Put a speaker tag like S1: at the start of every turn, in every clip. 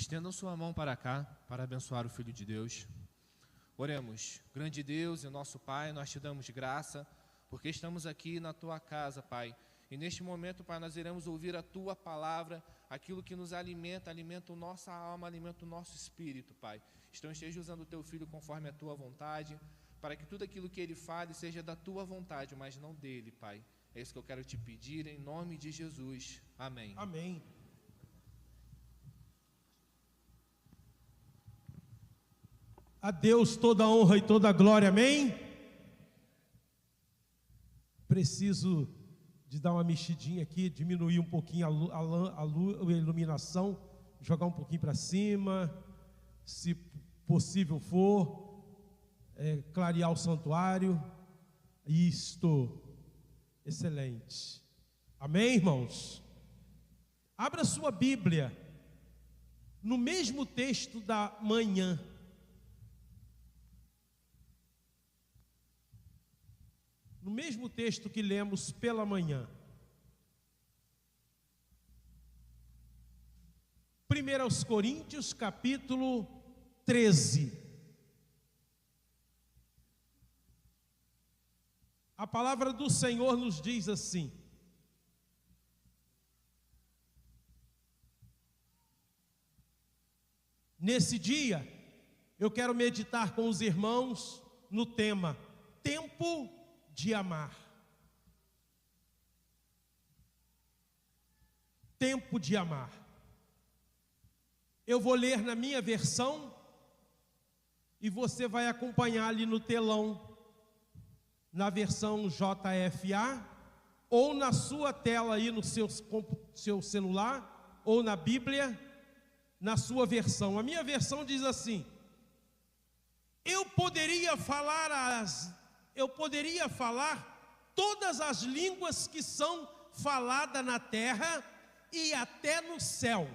S1: Estendam sua mão para cá, para abençoar o Filho de Deus. Oremos. Grande Deus e nosso Pai, nós te damos graça, porque estamos aqui na Tua casa, Pai. E neste momento, Pai, nós iremos ouvir a Tua palavra, aquilo que nos alimenta, alimenta a nossa alma, alimenta o nosso espírito, Pai. Então esteja usando o Teu Filho conforme a Tua vontade, para que tudo aquilo que Ele fale seja da Tua vontade, mas não dele, Pai. É isso que eu quero te pedir, em nome de Jesus. Amém.
S2: Amém. A Deus toda a honra e toda a glória, amém? Preciso de dar uma mexidinha aqui, diminuir um pouquinho a iluminação, jogar um pouquinho para cima, se possível for, clarear o santuário. Isto, excelente. Amém, irmãos? Abra sua Bíblia, no mesmo texto da manhã. No mesmo texto que lemos pela manhã. 1 Coríntios, capítulo 13. A palavra do Senhor nos diz assim: nesse dia, eu quero meditar com os irmãos no tema Tempo de amar. Tempo de amar. Eu vou ler na minha versão e você vai acompanhar ali no telão, na versão JFA, ou na sua tela aí no seu celular, ou na Bíblia, na sua versão. A minha versão diz assim: eu poderia falar todas as línguas que são faladas na terra e até no céu,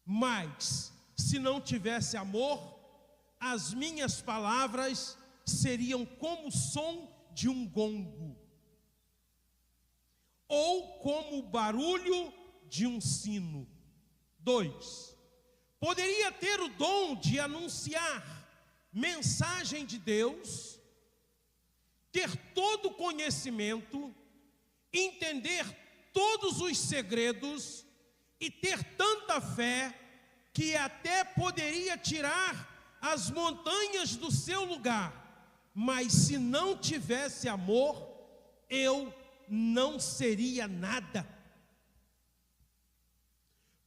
S2: mas se não tivesse amor, as minhas palavras seriam como o som de um gongo, ou como o barulho de um sino. 2. Poderia ter o dom de anunciar mensagem de Deus, ter todo o conhecimento, entender todos os segredos e ter tanta fé que até poderia tirar as montanhas do seu lugar, mas se não tivesse amor, eu não seria nada.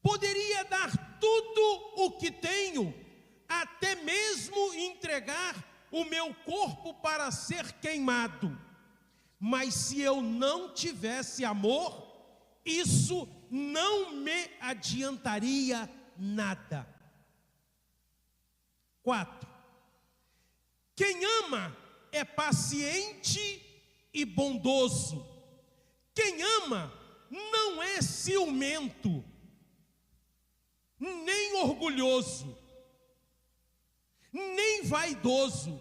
S2: Poderia dar tudo o que tenho, até mesmo entregar o meu corpo para ser queimado, mas se eu não tivesse amor, isso não me adiantaria nada. 4. Quem ama é paciente e bondoso. Quem ama não é ciumento, nem orgulhoso, nem vaidoso.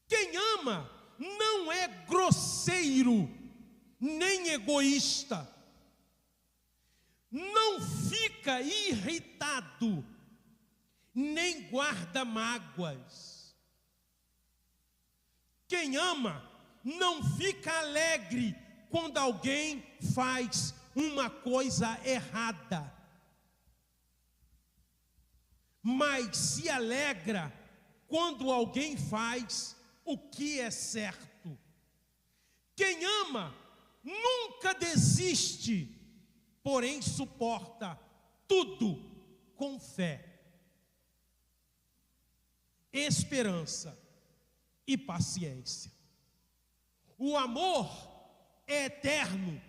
S2: Quem ama não é grosseiro, nem egoísta. Não fica irritado, nem guarda mágoas. Quem ama não fica alegre quando alguém faz uma coisa errada, mas se alegra quando alguém faz o que é certo. Quem ama nunca desiste, porém suporta tudo com fé, esperança e paciência. O amor é eterno.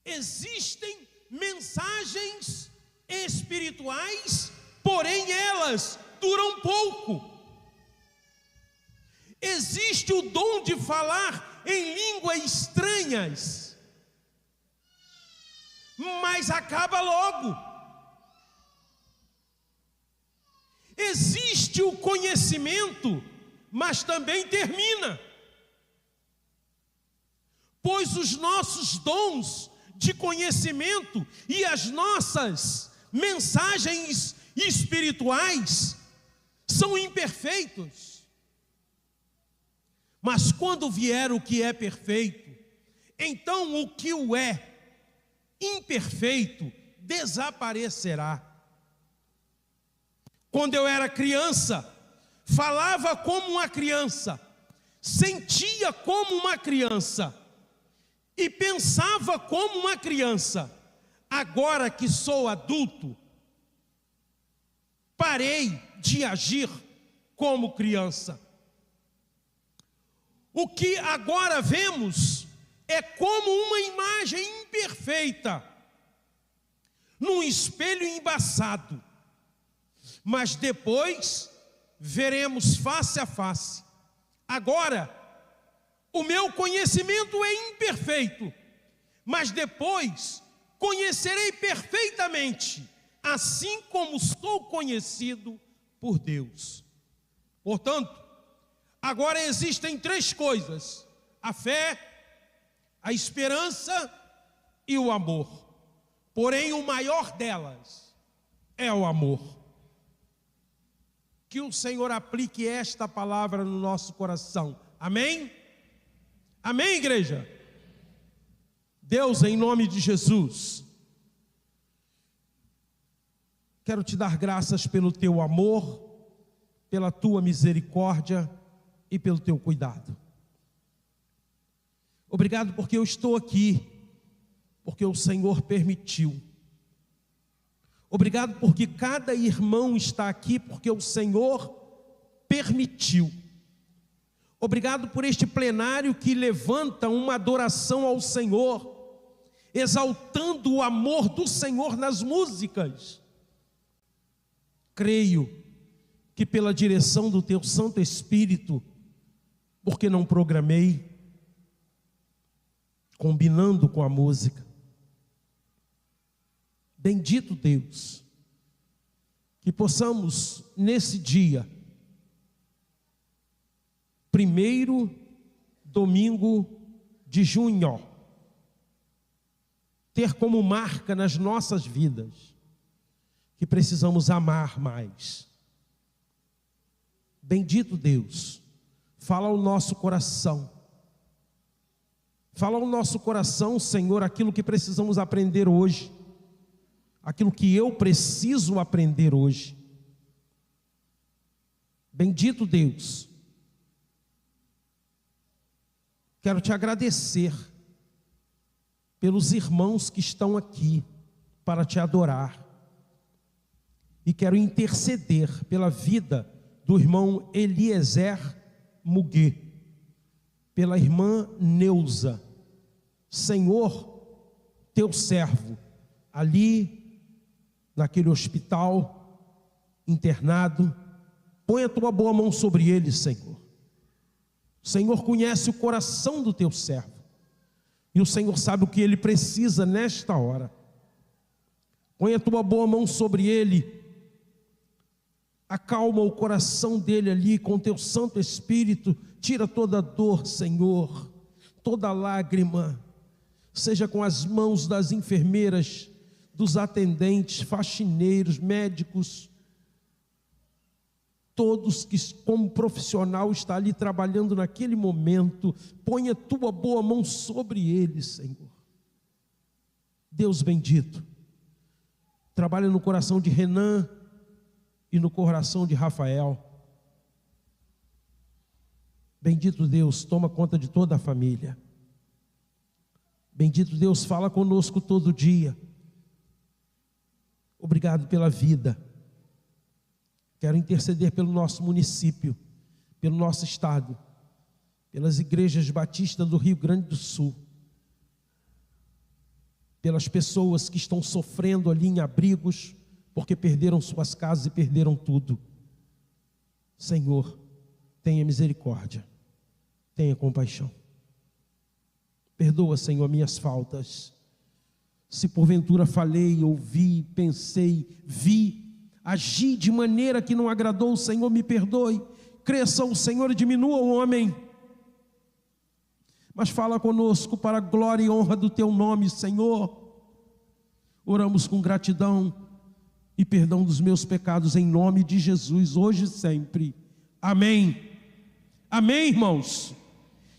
S2: Existem mensagens espirituais, porém elas duram pouco. Existe o dom de falar em línguas estranhas, mas acaba logo. Existe o conhecimento, mas também termina. Pois os nossos dons de conhecimento e as nossas mensagens espirituais são imperfeitos. Mas quando vier o que é perfeito, então o que o é imperfeito desaparecerá. Quando eu era criança, falava como uma criança, sentia como uma criança e pensava como uma criança. Agora que sou adulto, parei de agir como criança. O que agora vemos é como uma imagem imperfeita, num espelho embaçado. Mas depois veremos face a face. Agora, o meu conhecimento é imperfeito, mas depois conhecerei perfeitamente, assim como sou conhecido por Deus. Portanto, agora existem três coisas: a fé, a esperança e o amor. Porém, o maior delas é o amor. Que o Senhor aplique esta palavra no nosso coração. Amém? Amém, igreja? Deus, em nome de Jesus, quero te dar graças pelo teu amor, pela tua misericórdia e pelo teu cuidado. Obrigado porque eu estou aqui, porque o Senhor permitiu. Obrigado porque cada irmão está aqui, porque o Senhor permitiu. Obrigado por este plenário que levanta uma adoração ao Senhor, exaltando o amor do Senhor nas músicas. Creio que pela direção do teu Santo Espírito, porque não programei, combinando com a música. Bendito Deus, que possamos nesse dia, primeiro domingo de junho, ter como marca nas nossas vidas que precisamos amar mais. Bendito Deus, fala ao nosso coração. Fala ao nosso coração, Senhor, aquilo que precisamos aprender hoje. Aquilo que eu preciso aprender hoje. Bendito Deus. Quero te agradecer pelos irmãos que estão aqui para te adorar. E quero interceder pela vida do irmão Eliezer Muguê, pela irmã Neuza. Senhor, teu servo, ali naquele hospital, internado, põe a tua boa mão sobre ele, Senhor. O Senhor conhece o coração do teu servo, e o Senhor sabe o que ele precisa nesta hora. Põe a tua boa mão sobre ele, acalma o coração dele ali com teu Santo Espírito, tira toda dor, Senhor, toda lágrima, seja com as mãos das enfermeiras, dos atendentes, faxineiros, médicos, todos que como profissional está ali trabalhando naquele momento, põe a tua boa mão sobre eles, Senhor. Deus bendito, trabalha no coração de Renan e no coração de Rafael. Bendito Deus, toma conta de toda a família. Bendito Deus, fala conosco todo dia. Obrigado pela vida. Quero interceder pelo nosso município, pelo nosso estado, pelas igrejas batistas do Rio Grande do Sul, pelas pessoas que estão sofrendo ali em abrigos, porque perderam suas casas e perderam tudo. Senhor, tenha misericórdia, tenha compaixão. Perdoa, Senhor, minhas faltas. Se porventura falei, ouvi, pensei, vi, agi de maneira que não agradou o Senhor, me perdoe. Cresça o Senhor e diminua o homem. Mas fala conosco para a glória e honra do teu nome, Senhor. Oramos com gratidão e perdão dos meus pecados em nome de Jesus, hoje e sempre. Amém. Amém, irmãos?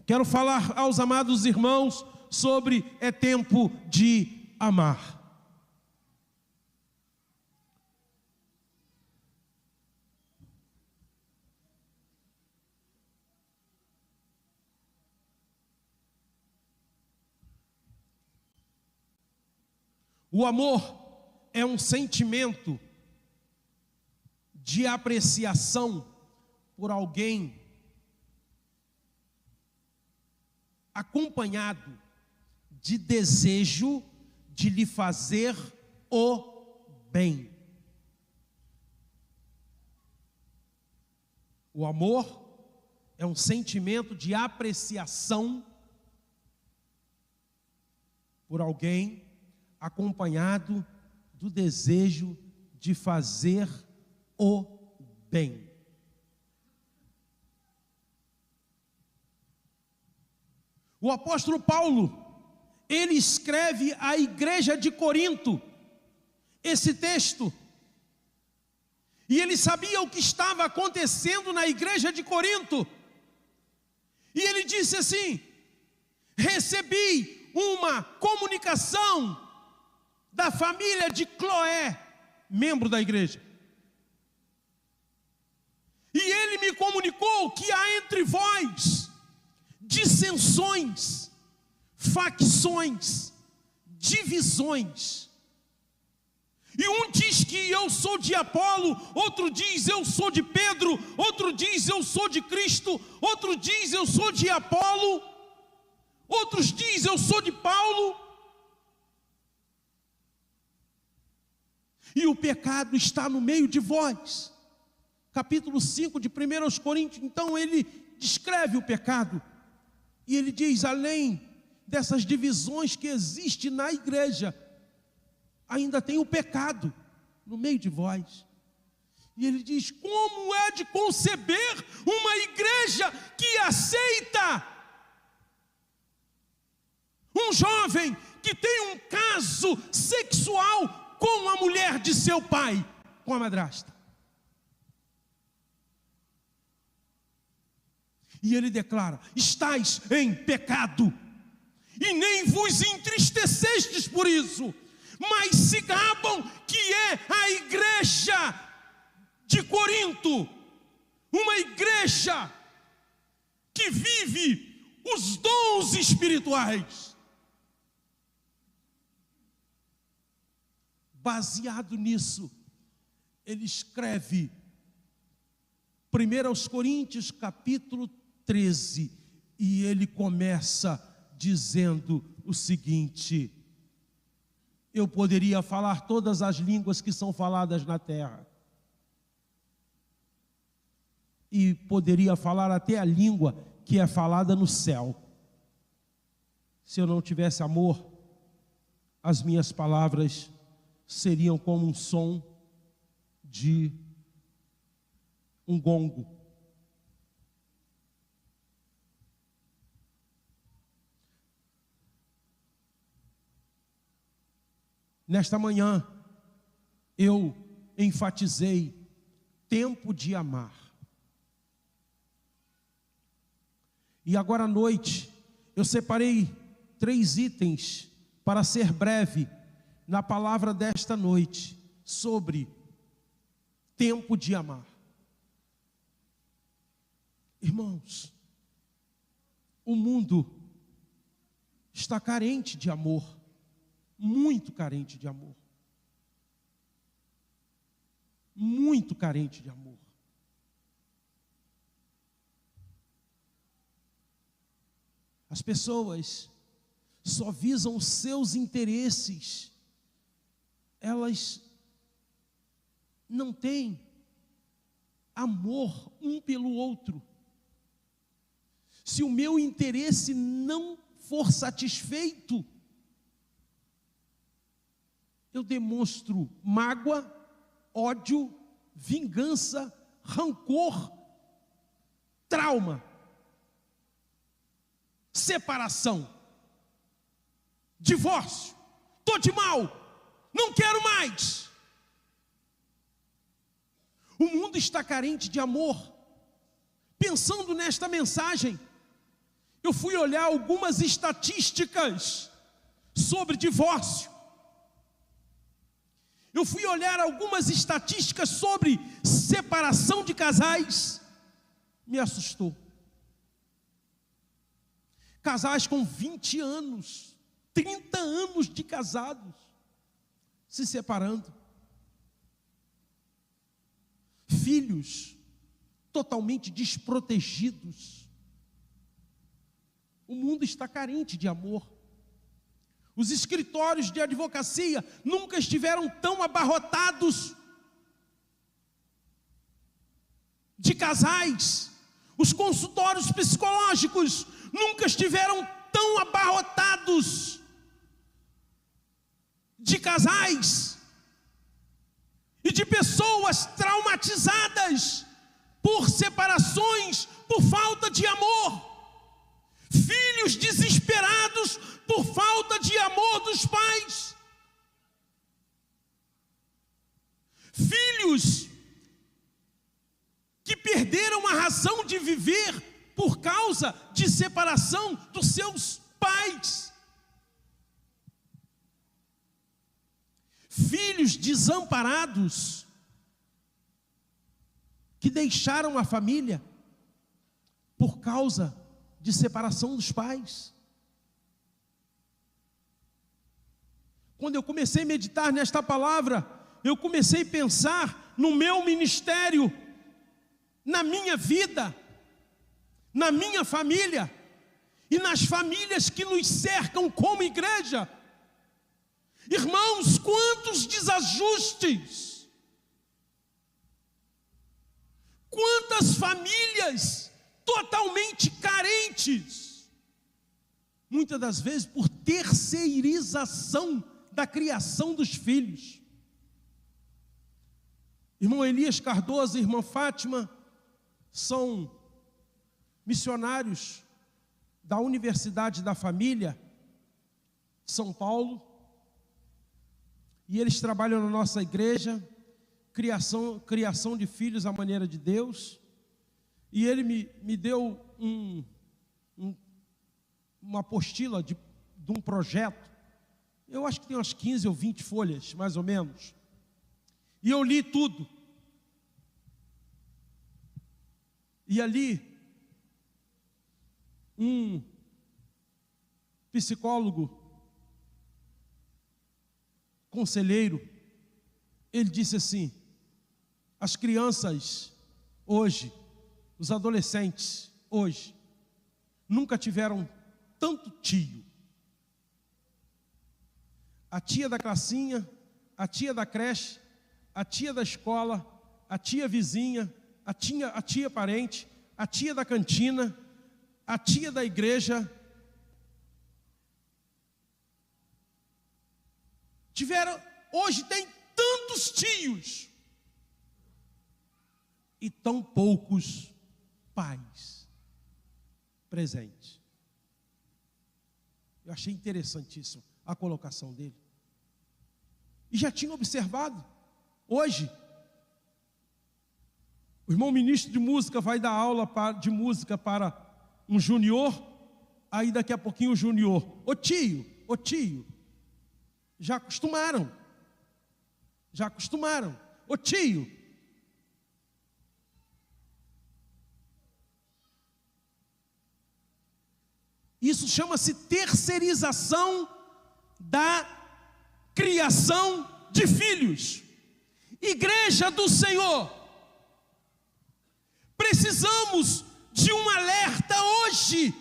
S2: Quero falar aos amados irmãos sobre é tempo de amar. O amor é um sentimento de apreciação por alguém, acompanhado de desejo de lhe fazer o bem. O amor é um sentimento de apreciação por alguém, acompanhado do desejo de fazer o bem. O apóstolo Paulo, ele escreve à igreja de Corinto esse texto, e ele sabia o que estava acontecendo na igreja de Corinto, e ele disse assim: recebi uma comunicação da família de Cloé, membro da igreja. E ele me comunicou que há entre vós dissensões, facções, divisões. E um diz que eu sou de Apolo, outro diz eu sou de Pedro, outro diz eu sou de Cristo, outro diz eu sou de Apolo, outros diz eu sou de Paulo. E o pecado está no meio de vós. Capítulo 5 de 1 Coríntios, então ele descreve o pecado. E ele diz, além dessas divisões que existem na igreja, ainda tem o pecado no meio de vós. E ele diz, como é de conceber uma igreja que aceita um jovem que tem um caso sexual com a mulher de seu pai, com a madrasta. E ele declara, estais em pecado, e nem vos entristecestes por isso, mas se gabam que é a igreja de Corinto, uma igreja que vive os dons espirituais. Baseado nisso, ele escreve 1 Coríntios capítulo 13, e ele começa dizendo o seguinte: eu poderia falar todas as línguas que são faladas na terra, e poderia falar até a língua que é falada no céu. Se eu não tivesse amor, as minhas palavras seriam como um som de um gongo. Nesta manhã, eu enfatizei tempo de amar. E agora à noite, eu separei 3 itens para ser breve na palavra desta noite, sobre tempo de amar. Irmãos, o mundo está carente de amor, muito carente de amor, muito carente de amor. As pessoas só visam os seus interesses, elas não têm amor um pelo outro. Se o meu interesse não for satisfeito, eu demonstro mágoa, ódio, vingança, rancor, trauma, separação, divórcio. Estou de mal, não quero mais. O mundo está carente de amor. Pensando nesta mensagem, eu fui olhar algumas estatísticas sobre divórcio. Eu fui olhar algumas estatísticas sobre separação de casais. Me assustou. Casais com 20 anos, 30 anos de casados, se separando. Filhos totalmente desprotegidos. O mundo está carente de amor. Os escritórios de advocacia nunca estiveram tão abarrotados de casais. Os consultórios psicológicos nunca estiveram tão abarrotados de casais e de pessoas traumatizadas por separações, por falta de amor. Filhos desesperados por falta de amor dos pais. Filhos que perderam a razão de viver por causa de separação dos seus pais. Filhos desamparados que deixaram a família por causa de separação dos pais. Quando eu comecei a meditar nesta palavra, eu comecei a pensar no meu ministério, na minha vida, na minha família e nas famílias que nos cercam como igreja. Irmãos, quantos desajustes, quantas famílias totalmente carentes, muitas das vezes por terceirização da criação dos filhos. Irmão Elias Cardoso e irmã Fátima são missionários da Universidade da Família, São Paulo, e eles trabalham na nossa igreja, criação de filhos à maneira de Deus. E ele me deu uma apostila de um projeto. Eu acho que tem umas 15 ou 20 folhas, mais ou menos. E eu li tudo. E ali, um psicólogo, conselheiro, ele disse assim: as crianças hoje, os adolescentes hoje, nunca tiveram tanto tio. A tia da classinha, a tia da creche, a tia da escola, a tia vizinha, a tia parente, a tia da cantina, a tia da igreja. Hoje tem tantos tios e tão poucos pais presentes. Eu achei interessantíssimo a colocação dele. E já tinha observado, hoje, o irmão ministro de música vai dar aula de música para um junior, aí daqui a pouquinho o junior, ô tio, já acostumaram, ô tio. Isso chama-se terceirização da criação de filhos. Igreja do Senhor, precisamos de um alerta hoje,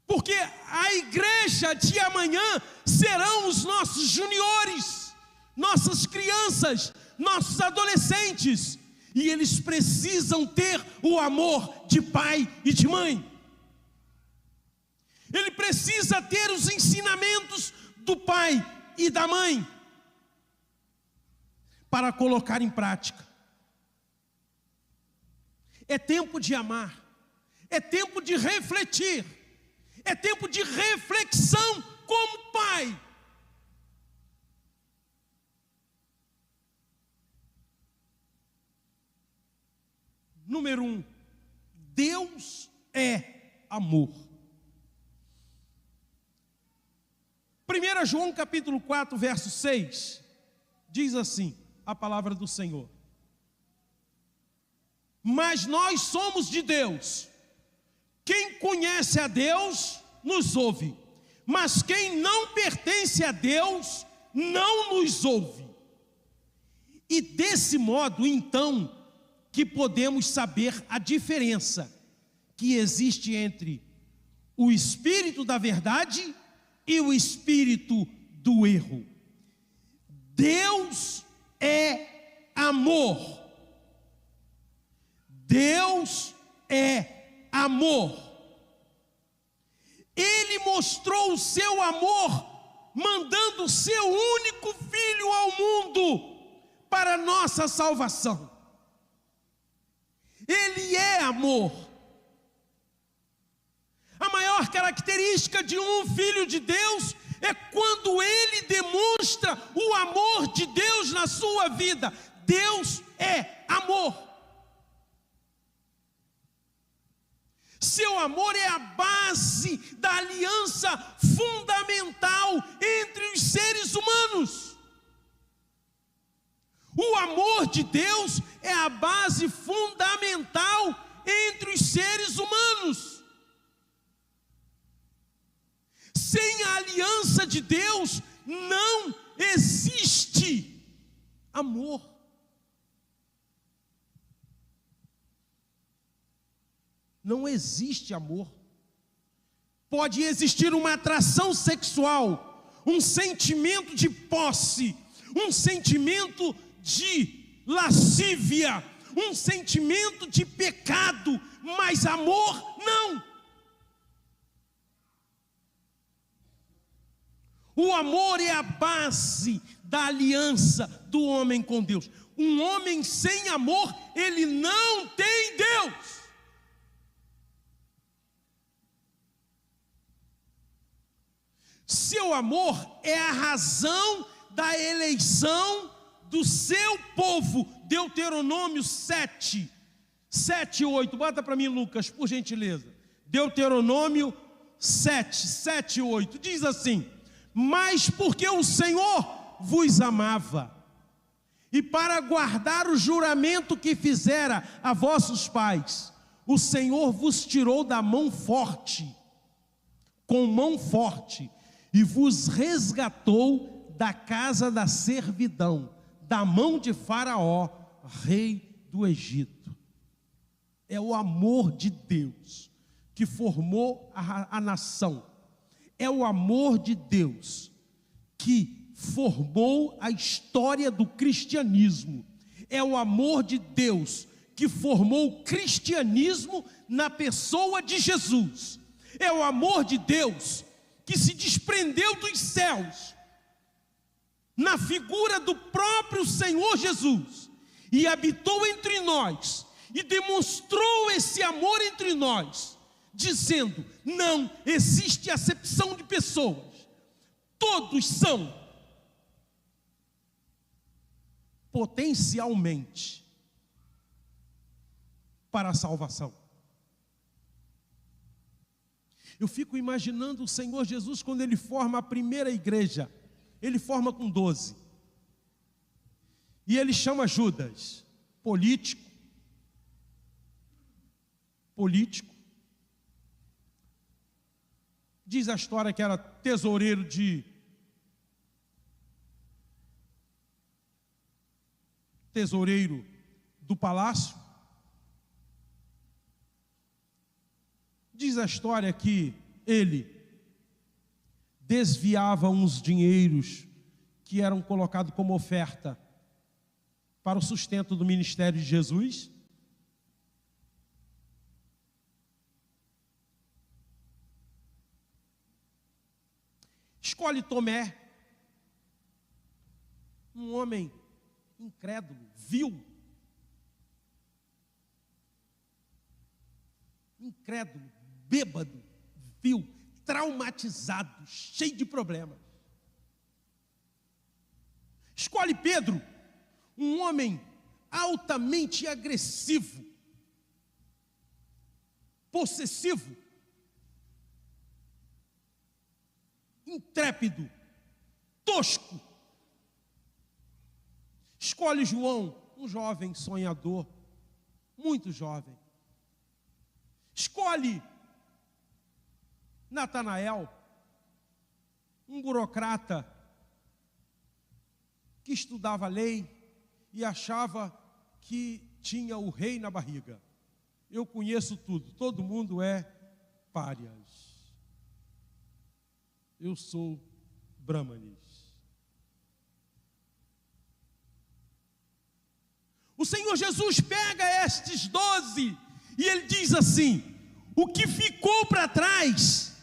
S2: porque a igreja de amanhã serão os nossos juniores, nossas crianças, nossos adolescentes, e eles precisam ter o amor de pai e de mãe. Ele precisa ter os ensinamentos do pai e da mãe para colocar em prática. É tempo de amar, é tempo de refletir, É tempo de reflexão como pai. Número 1, Deus é amor. 1 João capítulo 4, verso 6, diz assim, a palavra do Senhor: mas nós somos de Deus. Quem conhece a Deus, nos ouve. Mas quem não pertence a Deus, não nos ouve. E desse modo, então, que podemos saber a diferença que existe entre o espírito da verdade e o espírito do erro. Deus é amor. Deus é amor. Ele mostrou o seu amor, mandando o seu único filho ao mundo para nossa salvação. Ele é amor. A maior característica de um filho de Deus é quando ele demonstra o amor de Deus na sua vida. Deus é amor. Seu amor é a base da aliança fundamental entre os seres humanos. O amor de Deus é a base fundamental entre os seres humanos. Sem a aliança de Deus não existe amor. Não existe amor. Pode existir uma atração sexual, um sentimento de posse, um sentimento de lascívia, um sentimento de pecado, mas amor não. O amor é a base da aliança do homem com Deus. Um homem sem amor, ele não tem Deus. Seu amor é a razão da eleição do seu povo. Deuteronômio 7, 8. Bota para mim, Lucas, por gentileza. Deuteronômio 7, 8. Diz assim: mas porque o Senhor vos amava, e para guardar o juramento que fizera a vossos pais, o Senhor vos tirou da mão forte, com mão forte, e vos resgatou da casa da servidão, da mão de Faraó, rei do Egito. É o amor de Deus que formou a nação. É o amor de Deus que formou a história do cristianismo. É o amor de Deus que formou o cristianismo na pessoa de Jesus. É o amor de Deus que se desprendeu dos céus, na figura do próprio Senhor Jesus, e habitou entre nós, e demonstrou esse amor entre nós, dizendo: não existe acepção de pessoas, todos são potencialmente para a salvação. Eu fico imaginando o Senhor Jesus quando ele forma a primeira igreja. Ele forma com 12. E ele chama Judas, político. Diz a história que era tesoureiro do palácio. Diz a história que ele desviava uns dinheiros que eram colocados como oferta para o sustento do ministério de Jesus. Escolhe Tomé, um homem incrédulo, vil, bêbado, vil, traumatizado, cheio de problemas. Escolhe Pedro, um homem altamente agressivo, possessivo, intrépido, tosco. Escolhe João, um jovem sonhador, muito jovem. Escolhe Natanael, um burocrata que estudava a lei e achava que tinha o rei na barriga. Eu conheço tudo, todo mundo é párias. Eu sou Brahmanes. O Senhor Jesus pega estes 12 e Ele diz assim: o que ficou para trás,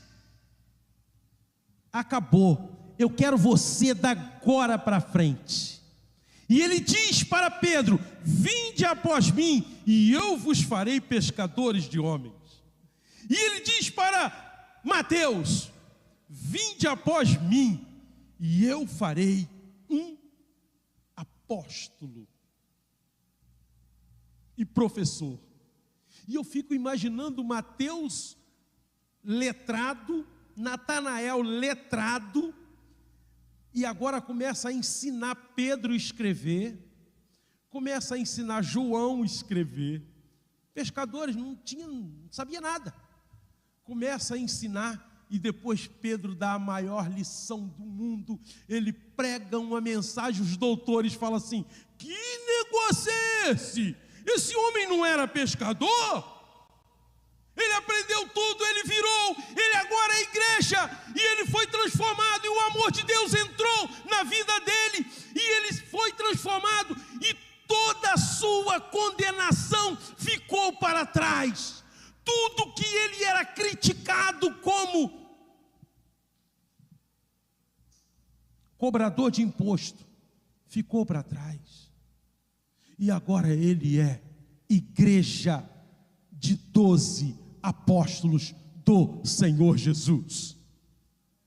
S2: acabou. Eu quero você da agora para frente. E Ele diz para Pedro: vinde após mim e eu vos farei pescadores de homens. E Ele diz para Mateus: vinde após mim e eu farei um apóstolo e professor. E eu fico imaginando Mateus letrado, Natanael letrado, e agora começa a ensinar Pedro a escrever, começa a ensinar João a escrever. Pescadores não sabia nada. Começa a ensinar, e depois Pedro dá a maior lição do mundo. Ele prega uma mensagem, os doutores falam assim: que negócio é esse? Esse homem não era pescador? Ele aprendeu tudo, ele virou, ele agora é igreja, e ele foi transformado, e o amor de Deus entrou na vida dele, e ele foi transformado, e toda a sua condenação ficou para trás. Tudo que ele era criticado como cobrador de imposto ficou para trás. E agora ele é igreja de 12 apóstolos do Senhor Jesus.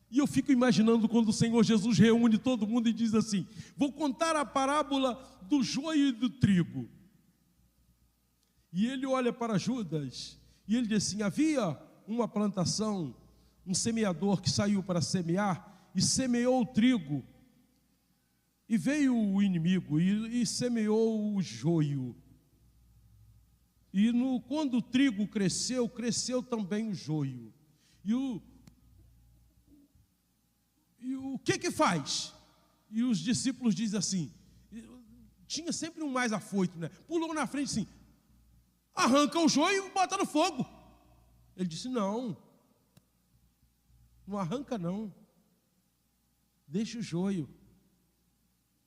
S2: E eu fico imaginando quando o Senhor Jesus reúne todo mundo e diz assim: vou contar a parábola do joio e do trigo. E ele olha para Judas e ele diz assim: havia uma plantação, um semeador que saiu para semear e semeou o trigo. E veio o inimigo e semeou o joio. E quando o trigo cresceu, cresceu também o joio. E o que faz? E os discípulos dizem assim, tinha sempre um mais afoito, né? Pulou na frente assim: arranca o joio e bota no fogo. Ele disse: não arranca não, deixa o joio.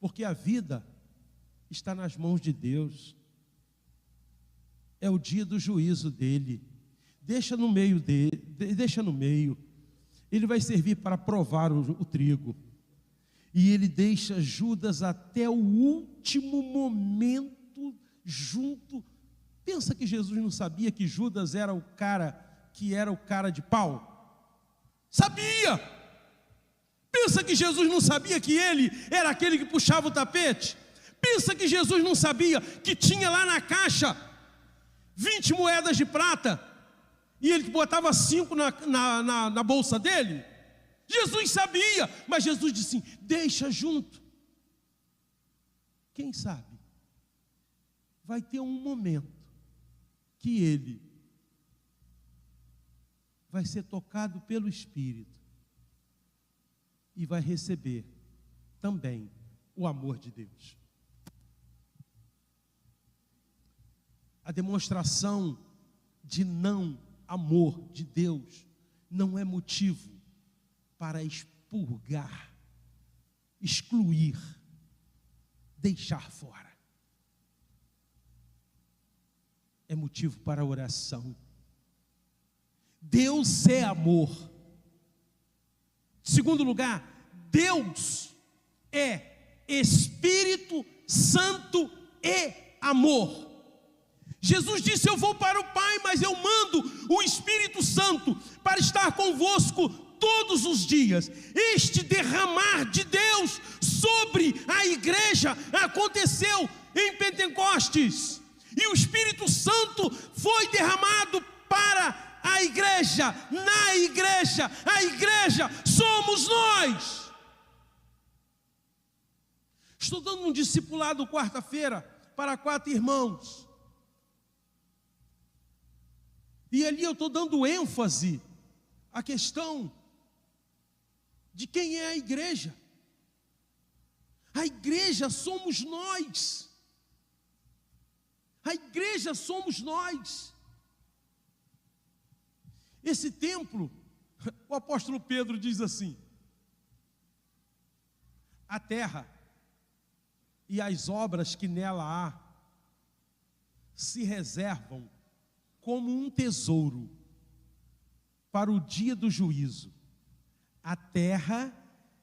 S2: Porque a vida está nas mãos de Deus. É o dia do juízo dele. Deixa no meio dele, deixa no meio. Ele vai servir para provar o trigo. E ele deixa Judas até o último momento junto. Pensa que Jesus não sabia que Judas era o cara de pau? Sabia! Pensa que Jesus não sabia que ele era aquele que puxava o tapete? Pensa que Jesus não sabia que tinha lá na caixa 20 moedas de prata e ele botava 5 na bolsa dele? Jesus sabia, mas Jesus disse assim: deixa junto. Quem sabe vai ter um momento que ele vai ser tocado pelo Espírito e vai receber também o amor de Deus. A demonstração de não amor de Deus não é motivo para expurgar, excluir, deixar fora. É motivo para oração. Deus é amor. Segundo lugar, Deus é Espírito Santo e amor. Jesus disse: eu vou para o Pai, mas eu mando o Espírito Santo para estar convosco todos os dias. Este derramar de Deus sobre a igreja aconteceu em Pentecostes, e o Espírito Santo foi derramado para a igreja, na igreja. A igreja somos nós. Estou dando um discipulado quarta-feira para 4 irmãos, e ali eu estou dando ênfase à questão de quem é a igreja. A igreja somos nós. A igreja somos nós. Esse templo, o apóstolo Pedro diz assim: a terra e as obras que nela há se reservam como um tesouro para o dia do juízo. A terra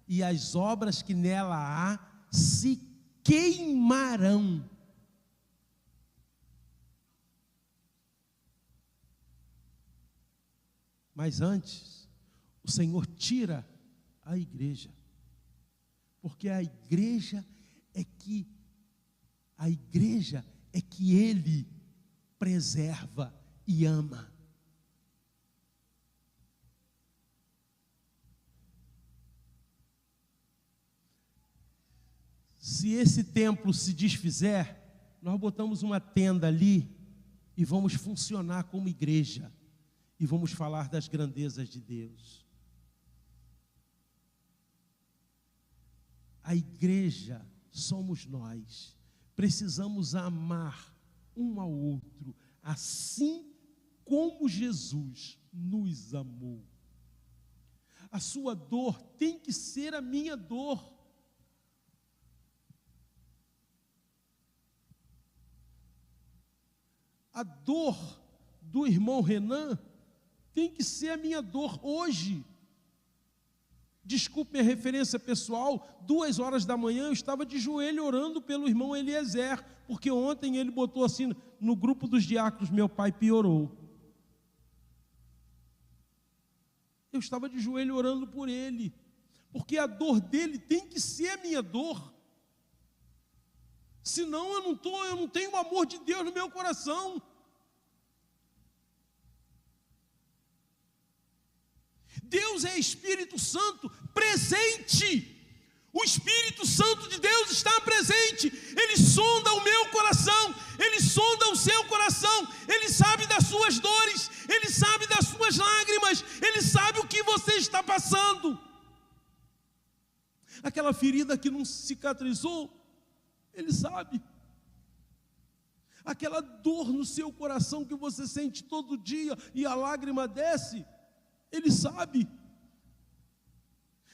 S2: e as obras que nela há se queimarão. Mas antes, o Senhor tira a igreja, porque a igreja é que Ele preserva e ama. Se esse templo se desfizer, nós botamos uma tenda ali e vamos funcionar como igreja, e vamos falar das grandezas de Deus. A igreja somos nós. Precisamos amar um ao outro, assim como Jesus nos amou. A sua dor tem que ser a minha dor. A dor do irmão Renan tem que ser a minha dor hoje. Desculpe minha referência pessoal, 2 horas da manhã eu estava de joelho orando pelo irmão Eliezer, porque ontem ele botou assim no grupo dos diáconos: meu pai piorou. Eu estava de joelho orando por ele, porque a dor dele tem que ser a minha dor. Senão eu não tenho o amor de Deus no meu coração. Deus é Espírito Santo presente. O Espírito Santo de Deus está presente. Ele sonda o meu coração, Ele sonda o seu coração. Ele sabe das suas dores, Ele sabe das suas lágrimas, Ele sabe o que você está passando. Aquela ferida que não cicatrizou, Ele sabe. Aquela dor no seu coração que você sente todo dia e a lágrima desce, Ele sabe.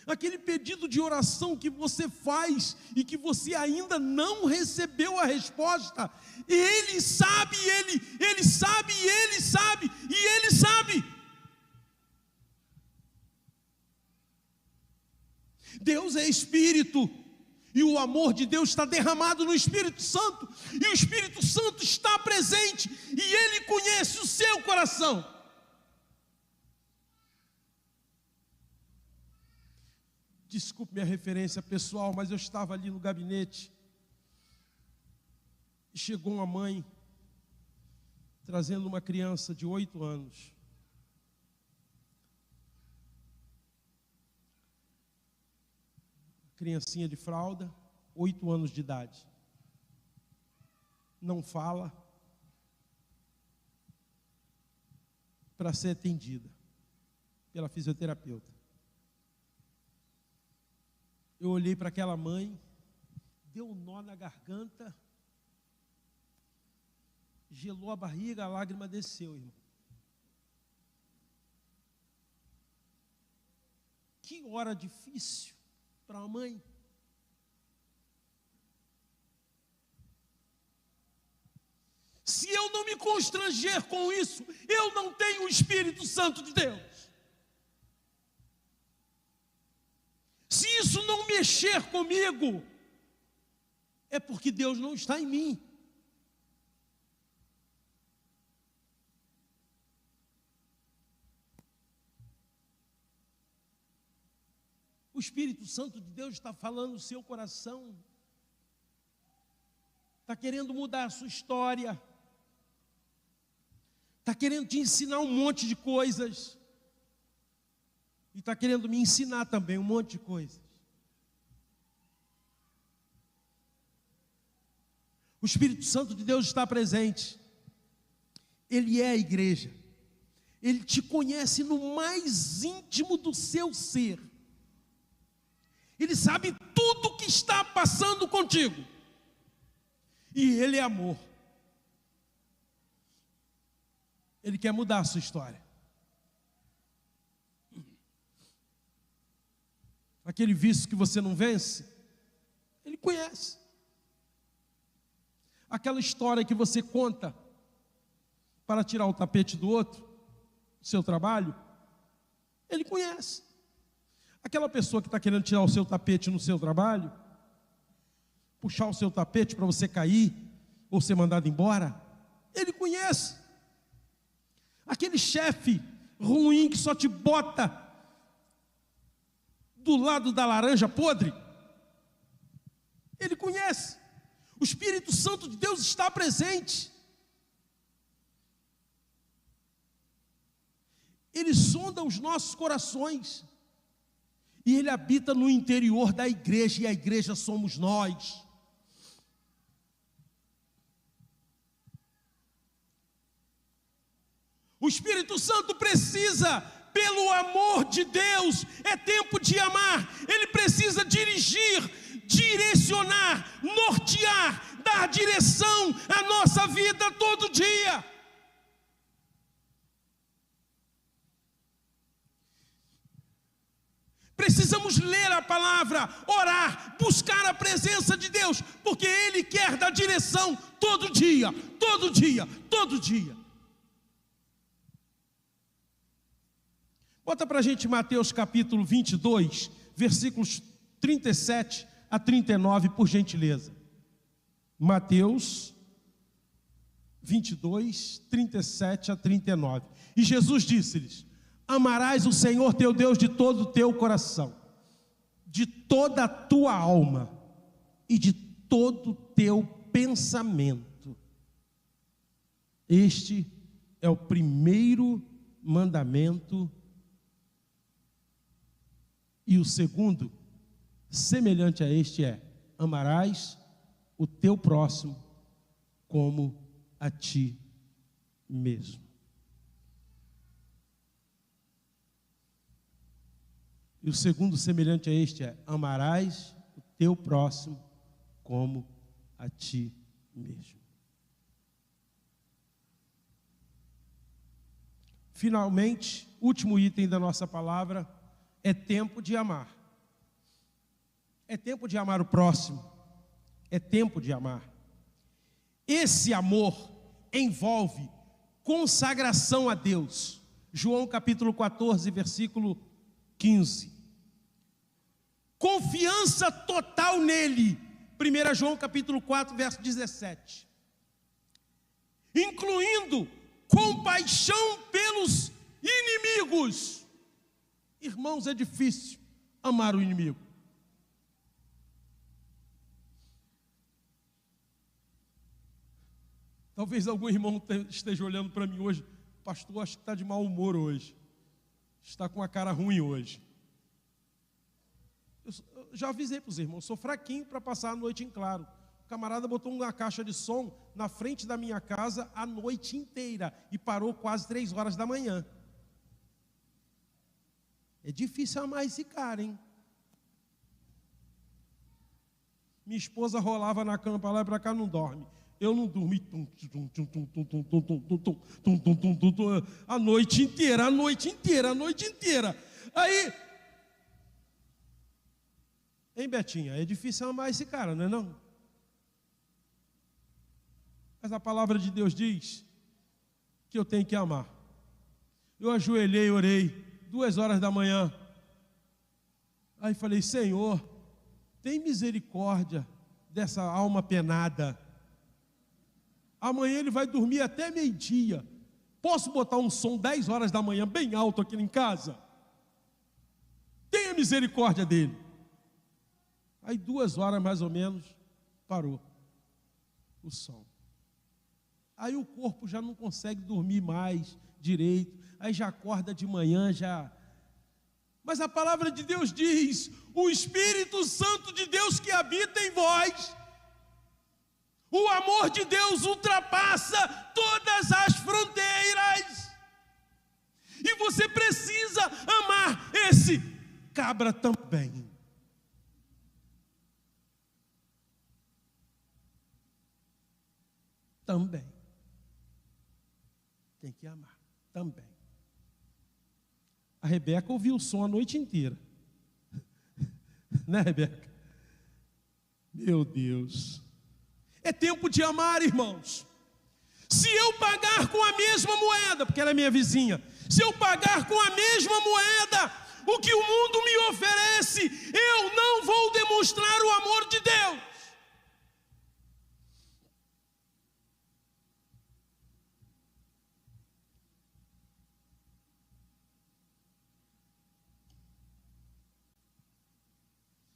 S2: Aquele pedido de oração que você faz e que você ainda não recebeu a resposta, Ele sabe, Ele sabe, e Ele sabe, e Ele sabe. Deus é Espírito, e o amor de Deus está derramado no Espírito Santo, e o Espírito Santo está presente, e Ele conhece o seu coração. Desculpe minha referência pessoal, mas eu estava ali no gabinete e chegou uma mãe trazendo uma criança de 8 anos. Criancinha de fralda, 8 anos de idade. Não fala, para ser atendida pela fisioterapeuta. Eu olhei para aquela mãe, deu um nó na garganta, gelou a barriga, a lágrima desceu, irmão. Que hora difícil para a mãe. Se eu não me constranger com isso, eu não tenho o Espírito Santo de Deus. Se isso não mexer comigo, é porque Deus não está em mim. O Espírito Santo de Deus está falando no seu coração. Está querendo mudar a sua história. Está querendo te ensinar um monte de coisas. E está querendo me ensinar também um monte de coisas. O Espírito Santo de Deus está presente. Ele é a igreja. Ele te conhece no mais íntimo do seu ser. Ele sabe tudo o que está passando contigo. E Ele é amor. Ele quer mudar a sua história. Aquele vício que você não vence, Ele conhece. Aquela história que você conta para tirar o tapete do outro, do seu trabalho, Ele conhece. Aquela pessoa que está querendo tirar o seu tapete no seu trabalho, puxar o seu tapete para você cair, ou ser mandado embora, Ele conhece. Aquele chefe ruim que só te bota do lado da laranja podre, Ele conhece. O Espírito Santo de Deus está presente. Ele sonda os nossos corações. E Ele habita no interior da igreja, e a igreja somos nós. O Espírito Santo precisa, pelo amor de Deus, é tempo de amar. Ele precisa dirigir, direcionar, nortear, dar direção à nossa vida todo dia. Precisamos ler a palavra, orar, buscar a presença de Deus, porque Ele quer dar direção todo dia, todo dia, todo dia. Bota para a gente Mateus capítulo 22, versículos 37 a 39, por gentileza. Mateus 22, 37 a 39. E Jesus disse-lhes: amarás o Senhor teu Deus de todo o teu coração, de toda a tua alma e de todo o teu pensamento. Este é o primeiro mandamento. E o segundo, semelhante a este, é: amarás o teu próximo como a ti mesmo. E o segundo, semelhante a este, é: amarás o teu próximo como a ti mesmo. Finalmente, último item da nossa palavra: é tempo de amar. É tempo de amar o próximo. É tempo de amar. Esse amor envolve consagração a Deus. João capítulo 14, versículo 15. Confiança total nele. 1 João capítulo 4, verso 17. Incluindo compaixão pelos inimigos. Irmãos, é difícil amar o inimigo. Talvez algum irmão esteja olhando para mim hoje: pastor, acho que está de mau humor hoje, está com a cara ruim hoje. Eu já avisei para os irmãos, sou fraquinho para passar a noite em claro. O camarada botou uma caixa de som na frente da minha casa a noite inteira e parou quase 3 horas da manhã. É difícil amar esse cara, hein? Minha esposa rolava na cama para lá e para cá, não dorme. Eu não dormi a noite inteira, a noite inteira, a noite inteira. Aí, hein, Betinha, é difícil amar esse cara, não é não? Mas a palavra de Deus diz que eu tenho que amar. Eu ajoelhei, orei 2 horas da manhã. Aí falei: Senhor, tem misericórdia dessa alma penada. Amanhã ele vai dormir até meio-dia. Posso botar um som 10 horas da manhã bem alto aqui em casa? Tenha misericórdia dele. Aí 2 horas mais ou menos, parou o som. Aí o corpo já não consegue dormir mais direito, aí já acorda de manhã, já... Mas a palavra de Deus diz, o Espírito Santo de Deus que habita em vós, o amor de Deus ultrapassa todas as fronteiras. E você precisa amar esse cabra também. Também. Tem que amar. Também. A Rebeca ouviu o som a noite inteira. Né, Rebeca? Meu Deus. É tempo de amar, irmãos. Se eu pagar com a mesma moeda, porque ela é minha vizinha, se eu pagar com a mesma moeda o que o mundo me oferece, eu não vou demonstrar o amor de Deus.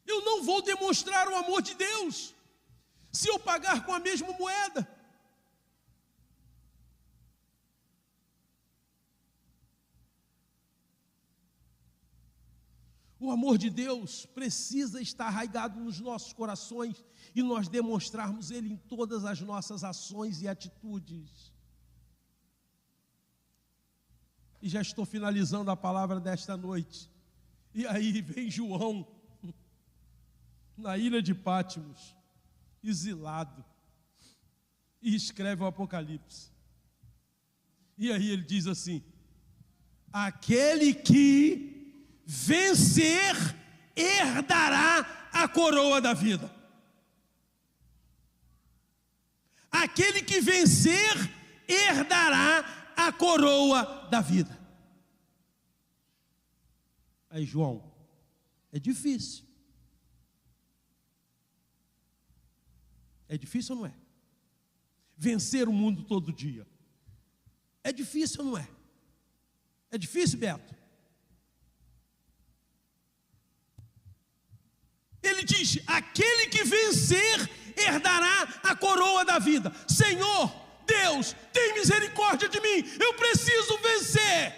S2: Eu não vou demonstrar o amor de Deus se eu pagar com a mesma moeda. O amor de Deus precisa estar arraigado nos nossos corações e nós demonstrarmos ele em todas as nossas ações e atitudes. E já estou finalizando a palavra desta noite. E aí vem João, na ilha de Patmos, exilado, e escreve o Apocalipse. E aí ele diz assim: aquele que vencer herdará a coroa da vida. Aquele que vencer herdará a coroa da vida. Aí, João, é difícil. É difícil ou não é? Vencer o mundo todo dia. É difícil ou não é? É difícil, Beto? Ele diz, aquele que vencer herdará a coroa da vida. Senhor, Deus, tem misericórdia de mim, eu preciso vencer.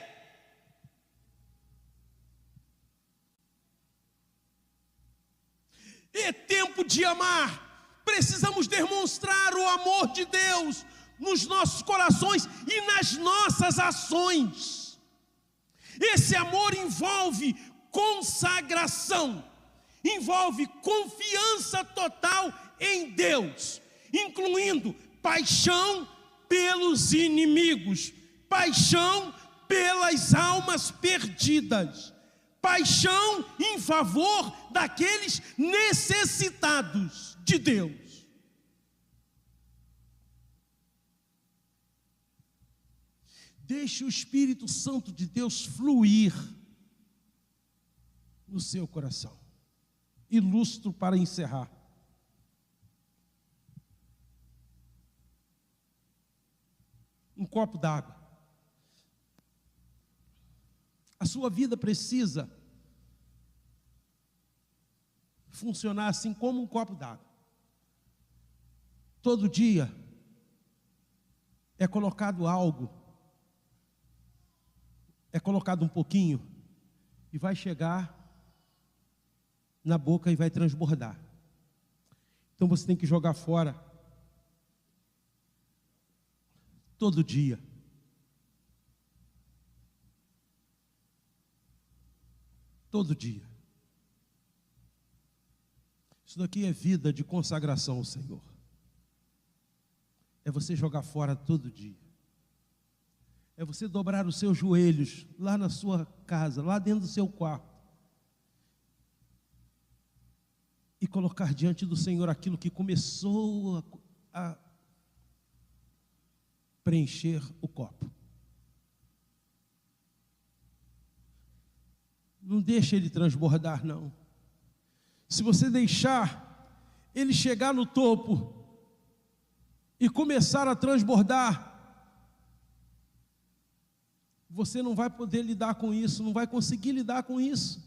S2: É tempo de amar. Precisamos demonstrar o amor de Deus nos nossos corações e nas nossas ações. Esse amor envolve consagração, envolve confiança total em Deus, incluindo paixão pelos inimigos, paixão pelas almas perdidas, paixão em favor daqueles necessitados de Deus. Deixe o Espírito Santo de Deus fluir no seu coração. Ilustro para encerrar. Um copo d'água. A sua vida precisa funcionar assim como um copo d'água. Todo dia é colocado algo, é colocado um pouquinho e vai chegar na boca e vai transbordar. Então você tem que jogar fora todo dia. Todo dia. Isso daqui é vida de consagração ao Senhor. É você jogar fora todo dia. É você dobrar os seus joelhos lá na sua casa, lá dentro do seu quarto. E colocar diante do Senhor aquilo que começou a preencher o copo. Não deixe ele transbordar, não. Se você deixar ele chegar no topo e começar a transbordar, você não vai poder lidar com isso, não vai conseguir lidar com isso.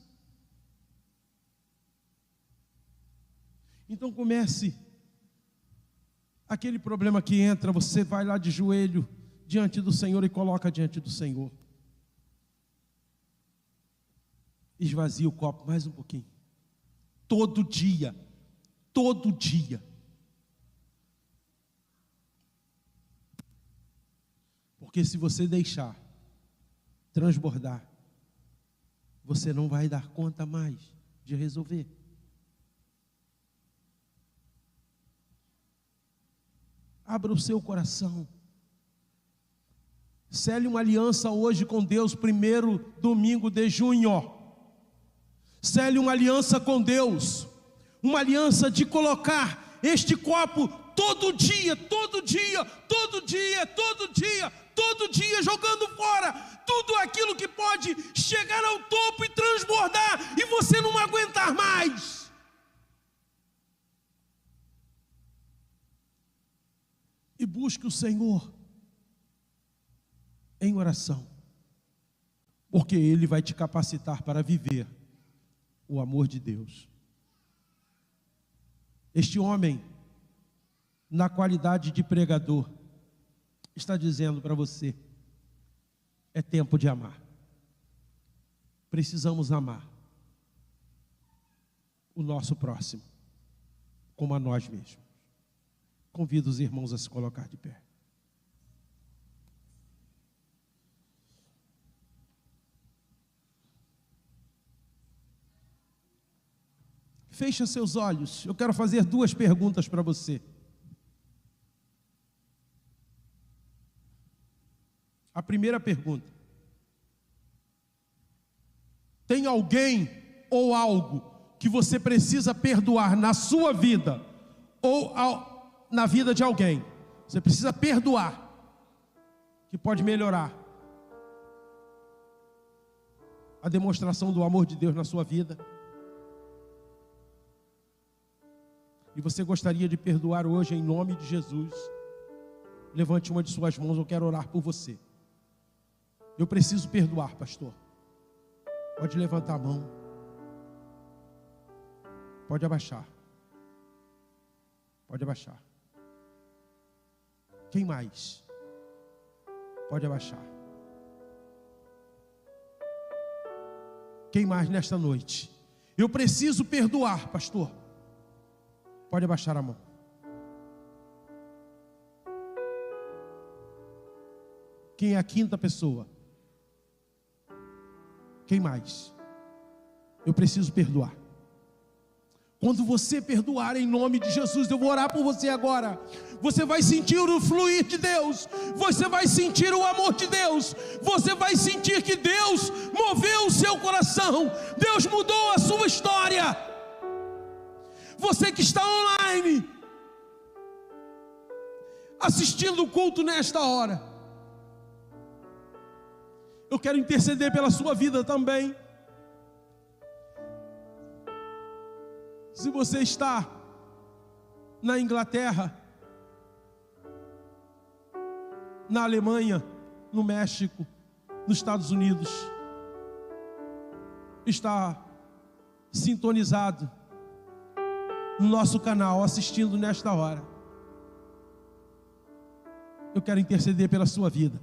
S2: Então comece. Aquele problema que entra, você vai lá de joelho diante do Senhor e coloca diante do Senhor. Esvazia o copo mais um pouquinho. Todo dia. Todo dia. Porque se você deixar transbordar, você não vai dar conta mais de resolver. Abra o seu coração. Cele uma aliança hoje com Deus, primeiro domingo de junho. Cele uma aliança com Deus. Uma aliança de colocar este copo todo dia, todo dia, todo dia, todo dia, todo dia, jogando fora tudo aquilo que pode chegar ao topo e transbordar, e você não aguentar mais. E busque o Senhor em oração, porque Ele vai te capacitar para viver o amor de Deus. Este homem, na qualidade de pregador, está dizendo para você: é tempo de amar. Precisamos amar o nosso próximo como a nós mesmos. Convido os irmãos a se colocar de pé. Feche seus olhos. Eu quero fazer 2 perguntas para você. A primeira pergunta: tem alguém ou algo que você precisa perdoar na sua vida ou na vida de alguém? Você precisa perdoar, que pode melhorar a demonstração do amor de Deus na sua vida. E você gostaria de perdoar hoje em nome de Jesus? Levante uma de suas mãos, eu quero orar por você. Eu preciso perdoar, pastor. Pode levantar a mão. Pode abaixar. Pode abaixar. Quem mais? Pode abaixar. Quem mais nesta noite? Eu preciso perdoar, pastor. Pode abaixar a mão. Quem é a 5ª pessoa? Quem mais? Eu preciso perdoar. Quando você perdoar em nome de Jesus, eu vou orar por você agora. Você vai sentir o fluir de Deus. Você vai sentir o amor de Deus. Você vai sentir que Deus moveu o seu coração. Deus mudou a sua história. Você que está online, assistindo o culto nesta hora, eu quero interceder pela sua vida também. Se você está na Inglaterra, na Alemanha, no México, nos Estados Unidos, está sintonizado no nosso canal, assistindo nesta hora, eu quero interceder pela sua vida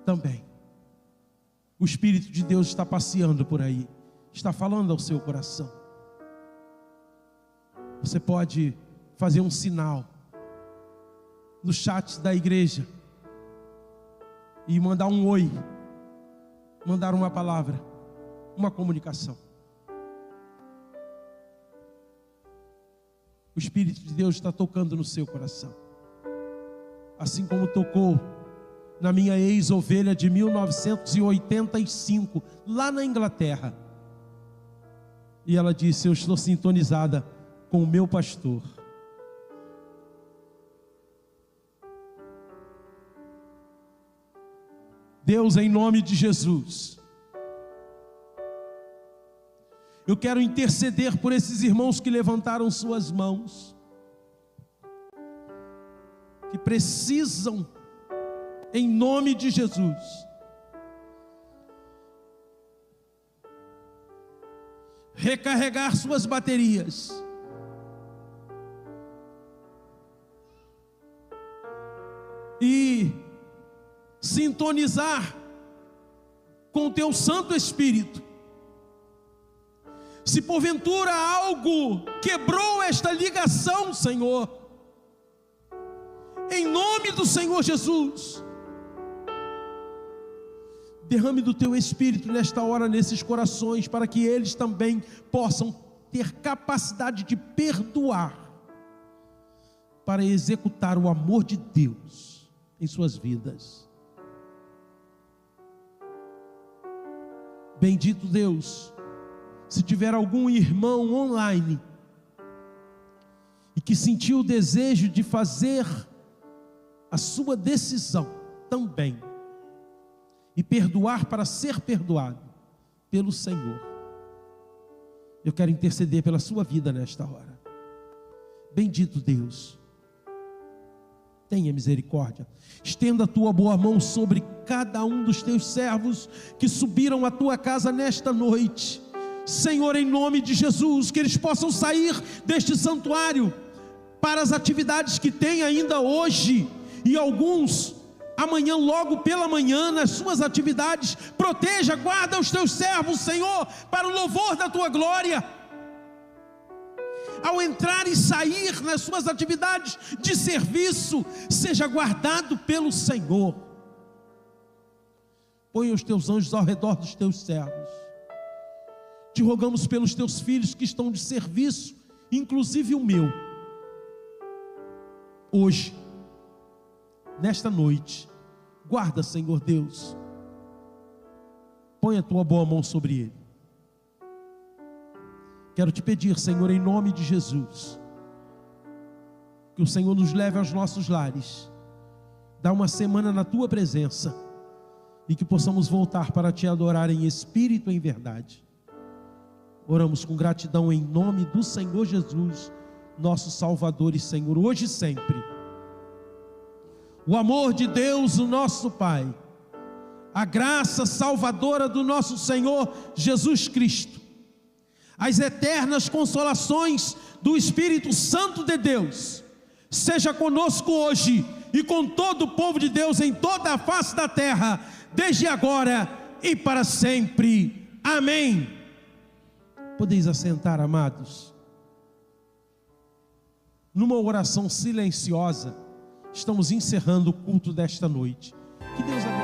S2: também. O Espírito de Deus está passeando por aí, está falando ao seu coração. Você pode fazer um sinal no chat da igreja e mandar um oi, mandar uma palavra, uma comunicação. O Espírito de Deus está tocando no seu coração, assim como tocou na minha ex-ovelha de 1985, lá na Inglaterra. E ela disse: eu estou sintonizada com o meu pastor. Deus, em nome de Jesus, eu quero interceder por esses irmãos que levantaram suas mãos, que precisam, em nome de Jesus, recarregar suas baterias, e sintonizar com o teu Santo Espírito. Se porventura algo quebrou esta ligação, Senhor, em nome do Senhor Jesus, derrame do teu Espírito nesta hora nesses corações, para que eles também possam ter capacidade de perdoar, para executar o amor de Deus em suas vidas. Bendito Deus, se tiver algum irmão online e que sentiu o desejo de fazer a sua decisão também e perdoar para ser perdoado pelo Senhor, eu quero interceder pela sua vida nesta hora. Bendito Deus, tenha misericórdia, estenda a tua boa mão sobre cada um dos teus servos que subiram à tua casa nesta noite, Senhor, em nome de Jesus, que eles possam sair deste santuário para as atividades que tem ainda hoje, e alguns amanhã, logo pela manhã, nas suas atividades. Proteja, guarda os teus servos, Senhor, para o louvor da tua glória. Ao entrar e sair nas suas atividades de serviço, seja guardado pelo Senhor. Ponha os teus anjos ao redor dos teus servos. Te rogamos pelos teus filhos que estão de serviço, inclusive o meu. Hoje, nesta noite, guarda, Senhor Deus, põe a tua boa mão sobre ele. Quero te pedir, Senhor, em nome de Jesus, que o Senhor nos leve aos nossos lares, dá uma semana na tua presença, e que possamos voltar para te adorar em espírito e em verdade. Oramos com gratidão em nome do Senhor Jesus, nosso Salvador e Senhor, hoje e sempre. O amor de Deus, o nosso Pai, a graça salvadora do nosso Senhor Jesus Cristo, as eternas consolações do Espírito Santo de Deus, seja conosco hoje e com todo o povo de Deus em toda a face da terra, desde agora e para sempre. Amém. Podeis assentar, amados. Numa oração silenciosa, estamos encerrando o culto desta noite. Que Deus abençoe.